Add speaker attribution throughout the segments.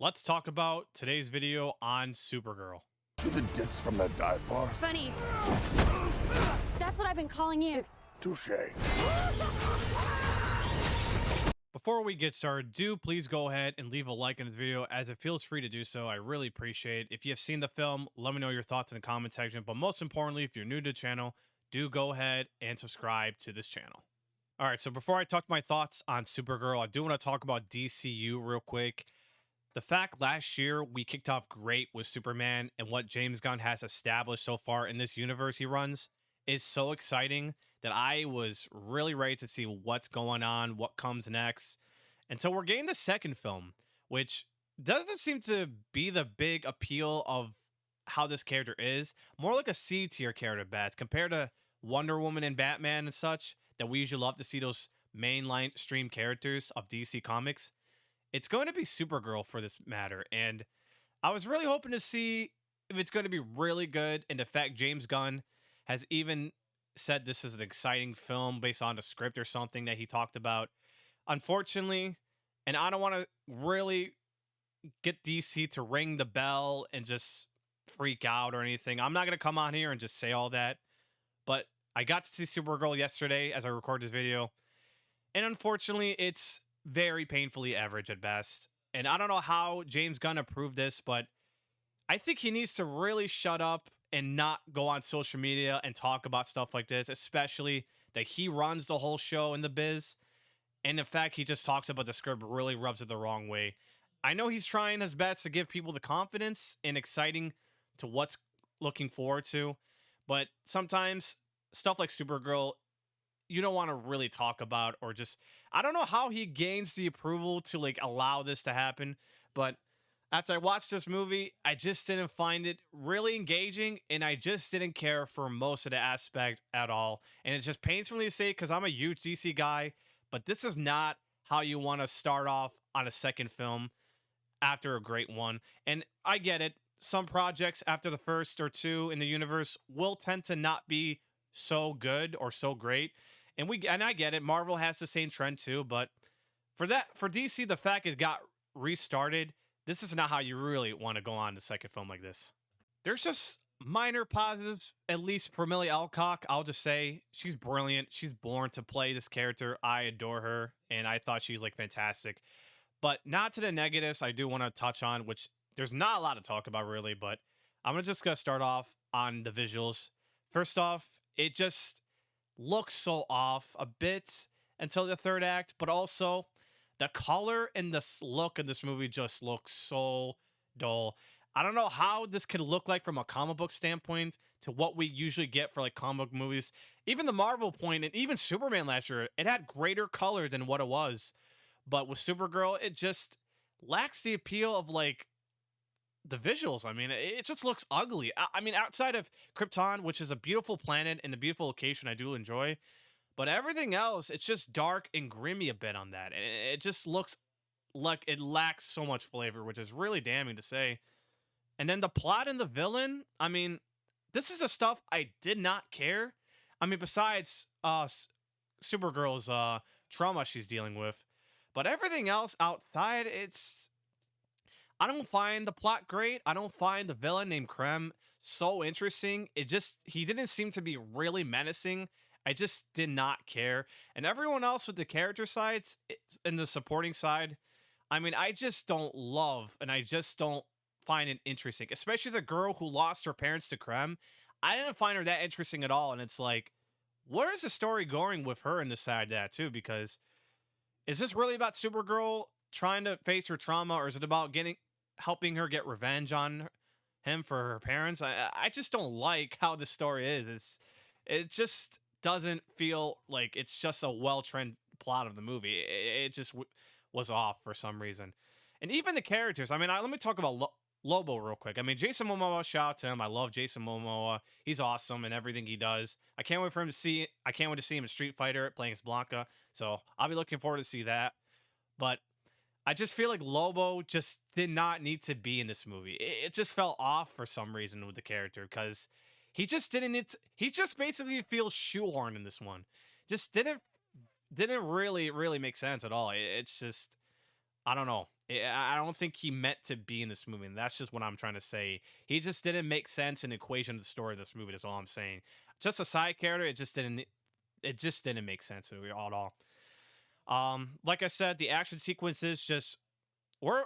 Speaker 1: let's talk about today's video on Supergirl.
Speaker 2: To the dits from that dive bar?
Speaker 3: Funny. That's what I've been calling you.
Speaker 2: Touche.
Speaker 1: Before we get started, do please go ahead and leave a like on this video as it feels free to do so. I really appreciate it. If you have seen the film, let me know your thoughts in the comment section. But most importantly, if you're new to the channel, do go ahead and subscribe to this channel. All right, so before I talk my thoughts on Supergirl, I do want to talk about DCU real quick. The fact last year we kicked off great with Superman and what James Gunn has established so far in this universe he runs is so exciting that I was really ready to see what's going on, what comes next, until we're getting the second film, which doesn't seem to be the big appeal of how this character is. More like a C-tier character bats compared to Wonder Woman and Batman and such, that we usually love to see those mainline stream characters of DC Comics. It's going to be Supergirl for this matter, and I was really hoping to see if it's going to be really good. And the fact James Gunn has even said this is an exciting film based on a script or something that he talked about. Unfortunately, and I don't want to really get DC to ring the bell and just freak out or anything. I'm not going to come on here and just say all that, but I got to see Supergirl yesterday as I record this video, and unfortunately, it's very painfully average at best. And I don't know how James Gunn approved this, but I think he needs to really shut up and not go on social media and talk about stuff like this, especially that he runs the whole show in the biz. And in fact, he just talks about the script really rubs it the wrong way. I know he's trying his best to give people the confidence and exciting to what's looking forward to, but sometimes stuff like Supergirl, you don't want to really talk about, or just, I don't know how he gains the approval to like allow this to happen. But after I watched this movie, I just didn't find it really engaging, and I just didn't care for most of the aspect at all. And it just pains for me to say because I'm a huge DC guy, but this is not how you want to start off on a second film after a great one. And I get it. Some projects after the first or two in the universe will tend to not be so good or so great. And I get it. Marvel has the same trend too, but for DC, the fact it got restarted, this is not how you really want to go on the second film like this. There's just minor positives, at least for Millie Alcock. I'll just say she's brilliant. She's born to play this character. I adore her, and I thought she's like fantastic. But not to the negatives I do want to touch on, which there's not a lot to talk about really, but I'm just going to start off on the visuals. First off, it just looks so off a bit until the third act, but also the color and the look in this movie just looks so dull. I don't know how this could look like from a comic book standpoint to what we usually get for like comic book movies. Even the Marvel point, and even Superman last year, it had greater color than what it was. But with Supergirl, it just lacks the appeal of like the visuals. I mean, it just looks ugly. I mean, outside of Krypton, which is a beautiful planet and a beautiful location I do enjoy, but everything else, it's just dark and grimy a bit on that. And it just looks like it lacks so much flavor, which is really damning to say. And then the plot and the villain, I mean, this is the stuff I did not care. I mean, besides Supergirl's trauma she's dealing with, but everything else outside, I don't find the plot great. I don't find the villain named Krem so interesting. He didn't seem to be really menacing. I just did not care. And everyone else with the character sides and the supporting side, I mean, I just don't love, and I just don't find it interesting. Especially the girl who lost her parents to Krem. I didn't find her that interesting at all. And it's like, where is the story going with her in this side of that too? Because is this really about Supergirl trying to face her trauma, or is it about helping her get revenge on him for her parents? I just don't like how the story is. It just doesn't feel like it's just a well-trained plot of the movie. It just was off for some reason. And even the characters, I mean, let me talk about Lobo real quick. I mean, Jason Momoa, shout out to him. I love Jason Momoa. He's awesome in everything he does. I can't wait to see him in Street Fighter playing as Blanca. So I'll be looking forward to see that. But I just feel like Lobo just did not need to be in this movie. It just fell off for some reason with the character, because he just basically feels shoehorned in this one. Just didn't really make sense at all. It's just, I don't know. I don't think he meant to be in this movie, and that's just what I'm trying to say. He just didn't make sense in the equation of the story of this movie. That's all I'm saying. Just a side character, it just didn't. It just didn't make sense to me at all. Like I said, the action sequences just were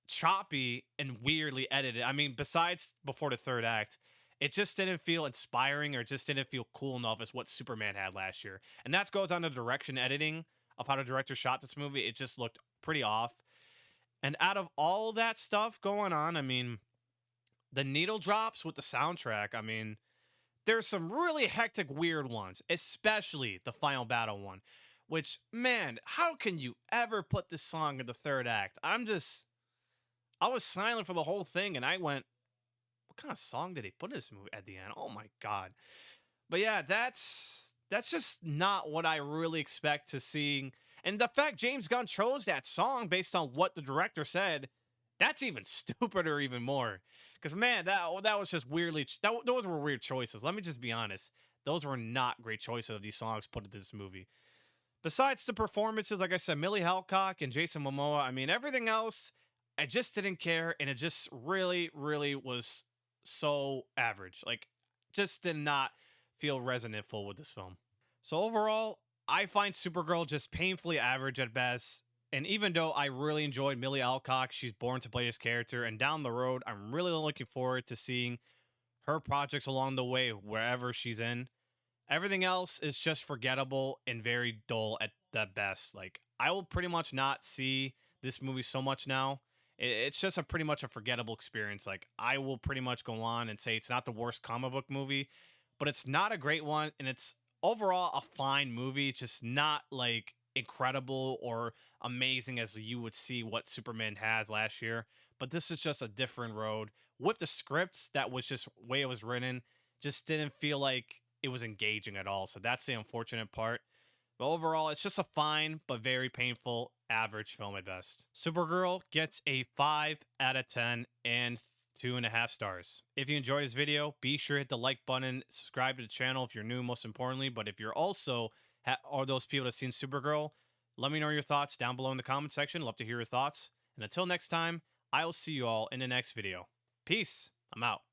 Speaker 1: choppy and weirdly edited. I mean, besides before the third act, it just didn't feel inspiring or just didn't feel cool enough as what Superman had last year. And that goes on the direction editing of how the director shot this movie. It just looked pretty off. And out of all that stuff going on, I mean, the needle drops with the soundtrack, I mean, there's some really hectic, weird ones, especially the final battle one, which, man, how can you ever put this song in the third act? I was silent for the whole thing and I went, what kind of song did he put in this movie at the end? Oh my God. But yeah, that's just not what I really expect to see. And the fact James Gunn chose that song based on what the director said, that's even stupider, even more. Because man, that was just weirdly. Those were weird choices. Let me just be honest. Those were not great choices of these songs put into this movie. Besides the performances, like I said, Millie Halcock and Jason Momoa. I mean, everything else, I just didn't care, and it just really, really was so average. Like, just did not feel resonantful with this film. So overall, I find Supergirl just painfully average at best. And even though I really enjoyed Millie Alcock, she's born to play this character, and down the road, I'm really looking forward to seeing her projects along the way, wherever she's in. Everything else is just forgettable and very dull at the best. Like, I will pretty much not see this movie so much now. It's just a pretty much a forgettable experience. Like, I will pretty much go on and say it's not the worst comic book movie, but it's not a great one, and it's overall a fine movie, just not like incredible or amazing as you would see what Superman has last year. But this is just a different road with the script that was just way it was written, just didn't feel like it was engaging at all. So that's the unfortunate part. But overall, it's just a fine but very painful average film at best. Supergirl gets a 5 out of 10 and 2.5 stars. If you enjoyed this video, be sure to hit the like button, subscribe to the channel if you're new, most importantly. But if you're also are those people that have seen Supergirl, let me know your thoughts down below in the comment section. Love to hear your thoughts. And until next time, I will see you all in the next video. Peace. I'm out.